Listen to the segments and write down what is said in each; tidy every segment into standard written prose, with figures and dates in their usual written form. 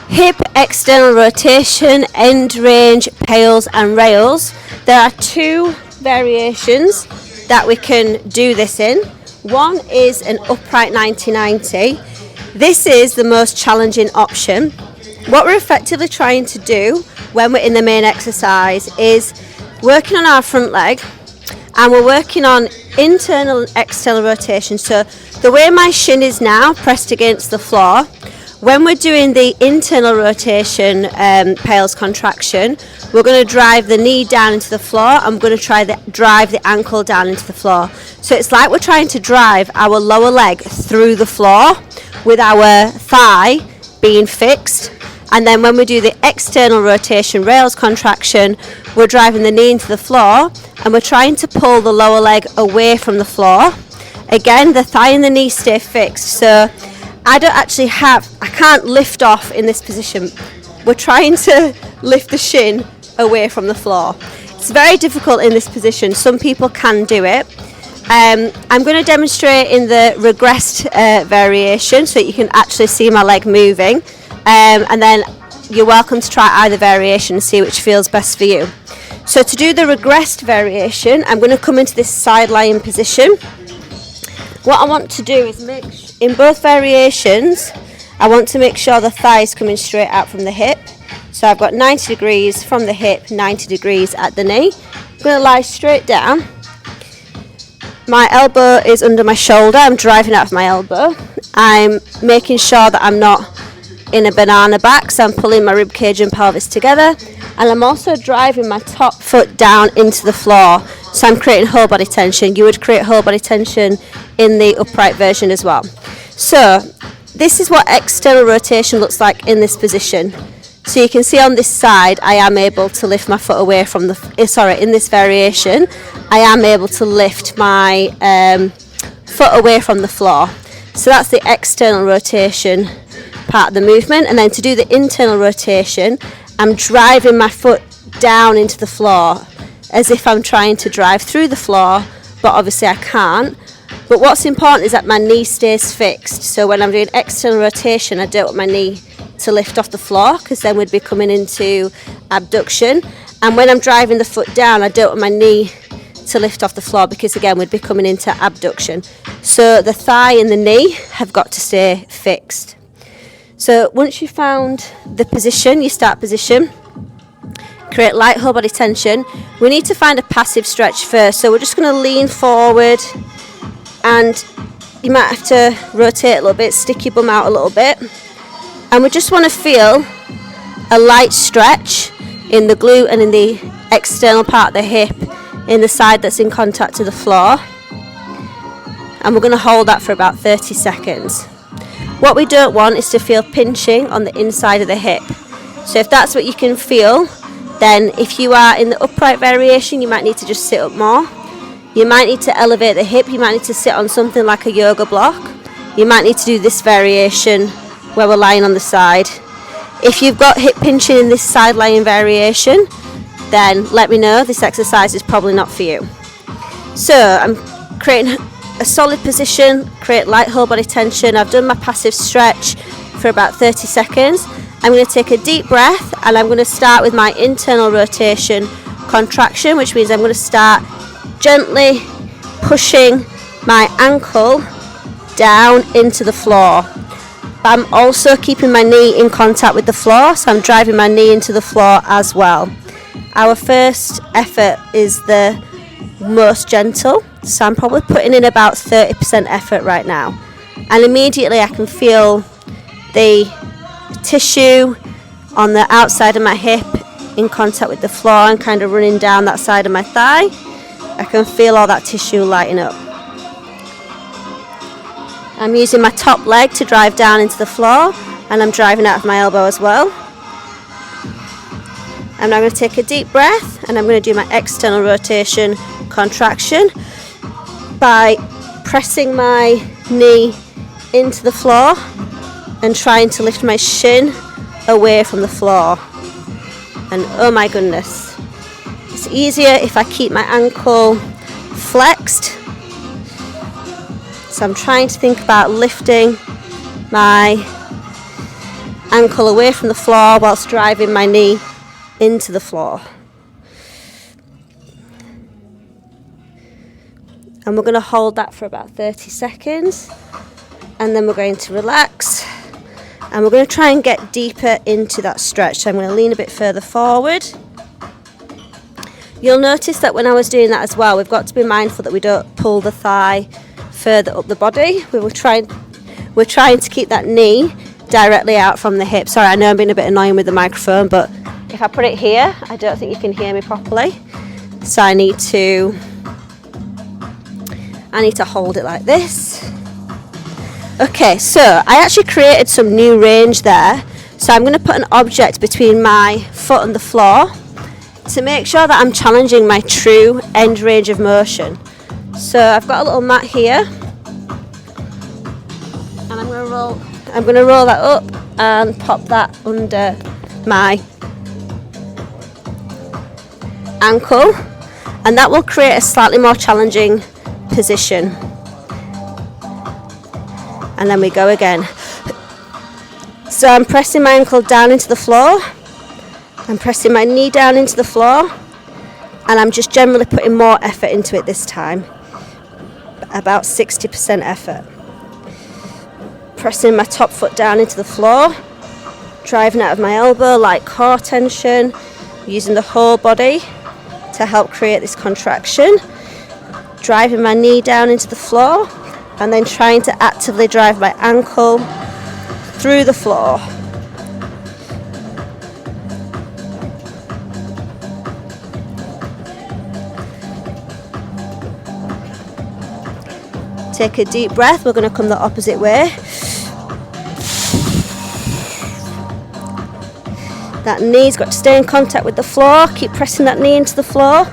hip external rotation, end range, pails and rails. There are two variations that we can do this in. One is an upright 90-90. This is the most challenging option. What we're effectively trying to do when we're in the main exercise is working on our front leg, and we're working on internal and external rotation. So the way my shin is now pressed against the floor, when we're doing the internal rotation Pails contraction, we're going to drive the knee down into the floor. I'm going to drive the ankle down into the floor. So it's like we're trying to drive our lower leg through the floor with our thigh being fixed. And then when we do the external rotation rails contraction, we're driving the knee into the floor and we're trying to pull the lower leg away from the floor. Again, the thigh and the knee stay fixed. So I can't lift off in this position. We're trying to lift the shin away from the floor. It's very difficult in this position. Some people can do it. I'm going to demonstrate in the regressed variation so that you can actually see my leg moving. And then you're welcome to try either variation and see which feels best for you. So to do the regressed variation, I'm going to come into this side lying position. What I want to do is in both variations, I want to make sure the thigh is coming straight out from the hip. So I've got 90 degrees from the hip, 90 degrees at the knee. I'm going to lie straight down. My elbow is under my shoulder. I'm driving out of my elbow. I'm making sure that I'm not in a banana back, so I'm pulling my rib cage and pelvis together, and I'm also driving my top foot down into the floor, so I'm creating whole body tension. You would create whole body tension in the upright version as well. So this is what external rotation looks like in this position. So you can see on this side I am able to lift my foot away from in this variation I am able to lift my foot away from the floor. So that's the external rotation part of the movement. And then to do the internal rotation, I'm driving my foot down into the floor as if I'm trying to drive through the floor, but obviously I can't. But what's important is that my knee stays fixed. So when I'm doing external rotation, I don't want my knee to lift off the floor, because then we'd be coming into abduction. And when I'm driving the foot down, I don't want my knee to lift off the floor, because again we'd be coming into abduction. So the thigh and the knee have got to stay fixed. So once you've found the position, your start position, create light whole body tension. We need to find a passive stretch first. So we're just going to lean forward, and you might have to rotate a little bit, stick your bum out a little bit. And we just want to feel a light stretch in the glute and in the external part of the hip, in the side that's in contact to the floor. And we're going to hold that for about 30 seconds. What we don't want is to feel pinching on the inside of the hip. So if that's what you can feel, then if you are in the upright variation, you might need to just sit up more. You might need to elevate the hip. You might need to sit on something like a yoga block. You might need to do this variation where we're lying on the side. If you've got hip pinching in this side lying variation, then let me know. This exercise is probably not for you. So I'm creating a solid position, create light whole body tension. I've done my passive stretch for about 30 seconds. I'm going to take a deep breath, and I'm going to start with my internal rotation contraction, which means I'm going to start gently pushing my ankle down into the floor. I'm also keeping my knee in contact with the floor, so I'm driving my knee into the floor as well. Our first effort is the most gentle, so I'm probably putting in about 30% effort right now. And immediately I can feel the tissue on the outside of my hip in contact with the floor and kind of running down that side of my thigh. I can feel all that tissue lighting up. I'm using my top leg to drive down into the floor, and I'm driving out of my elbow as well. And I'm going to take a deep breath, and I'm going to do my external rotation contraction by pressing my knee into the floor and trying to lift my shin away from the floor. And oh my goodness, it's easier if I keep my ankle flexed. So I'm trying to think about lifting my ankle away from the floor whilst driving my knee into the floor. And we're going to hold that for about 30 seconds. And then we're going to relax. And we're going to try and get deeper into that stretch. So I'm going to lean a bit further forward. You'll notice that when I was doing that as well, we've got to be mindful that we don't pull the thigh further up the body. We're trying to keep that knee directly out from the hip. Sorry, I know I'm being a bit annoying with the microphone, but if I put it here, I don't think you can hear me properly. So I need to hold it like this. Okay, so I actually created some new range there. So I'm going to put an object between my foot and the floor to make sure that I'm challenging my true end range of motion. So I've got a little mat here, and I'm going to roll that up and pop that under my ankle, and that will create a slightly more challenging position. And then we go again. So I'm pressing my ankle down into the floor. I'm pressing my knee down into the floor. And I'm just generally putting more effort into it this time. About 60% effort. Pressing my top foot down into the floor. Driving out of my elbow, light core tension. Using the whole body to help create this contraction. Driving my knee down into the floor. And then trying to actively drive my ankle through the floor. Take a deep breath. We're going to come the opposite way. That knee's got to stay in contact with the floor. Keep pressing that knee into the floor.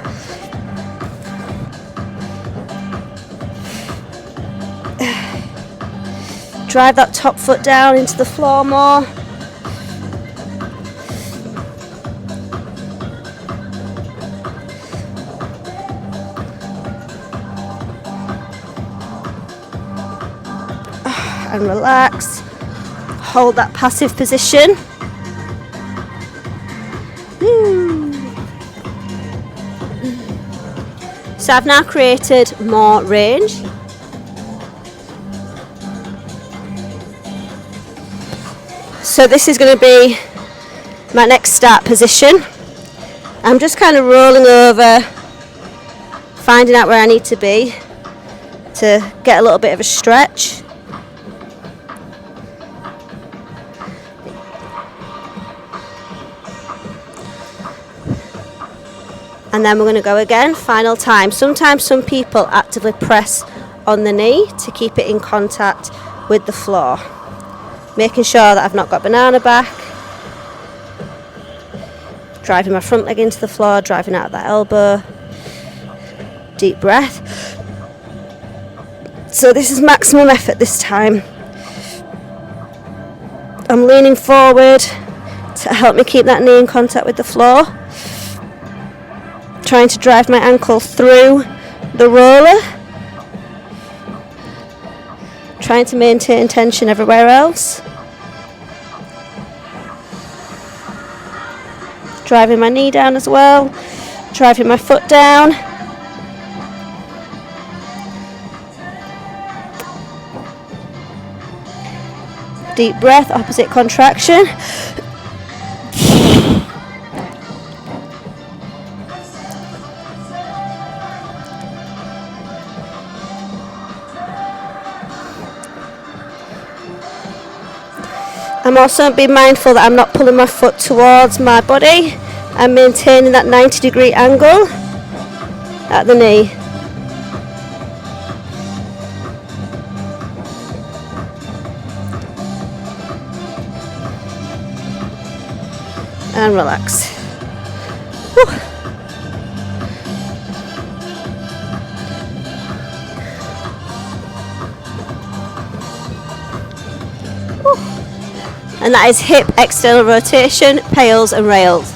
Drive that top foot down into the floor more. And relax. Hold that passive position. So I've now created more range. So this is going to be my next start position. I'm just kind of rolling over, finding out where I need to be to get a little bit of a stretch. And then we're going to go again, final time. Sometimes some people actively press on the knee to keep it in contact with the floor. Making sure that I've not got banana back. Driving my front leg into the floor, driving out of that elbow. Deep breath. So this is maximum effort this time. I'm leaning forward to help me keep that knee in contact with the floor. Trying to drive my ankle through the roller. Trying to maintain tension everywhere else. Driving my knee down as well. Driving my foot down. Deep breath, opposite contraction. I'm also being mindful that I'm not pulling my foot towards my body. I'm maintaining that 90-degree angle at the knee. And relax. Whew. And that is hip external rotation, pails and rails.